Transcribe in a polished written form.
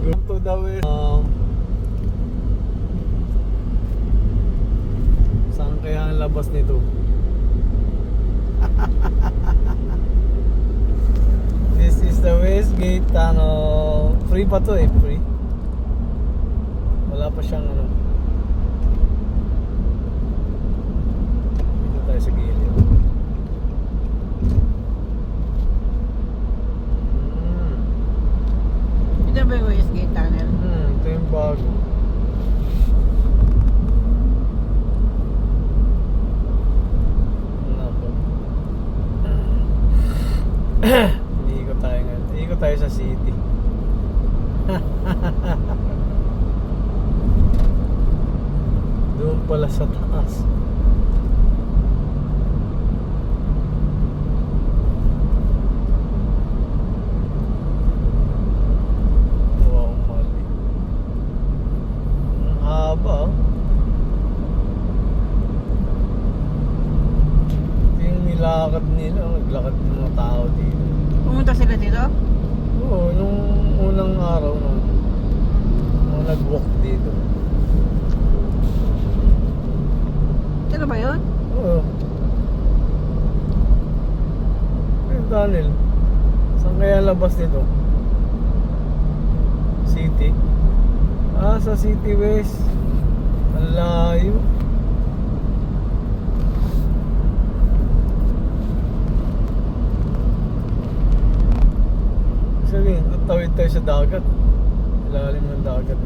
Go to the west. Saan kaya ang labas nito? This is the west gate. Free pa to eh, free. Wala pa siyang ano. Dito tayo sa gilid. Ito ba yung Westgate Tunnel? Ito yung bago. Nako. Iikot tayo ngayon. Iikot tayo sa city. Doon pala sa taas. Wow, mali. Ang haba, oh. Ito yung nilakad nila. Naglakad ng mga tao dito. Pumunta sila dito? Oo, nung unang araw nung nag-walk dito. Sino ba yun? Oo. Ay, Daniel. Saan kaya labas nito? City? Sa City West. Ang layo. Sabihin, tatawid tayo sa dagat. Ilalim ng dagat.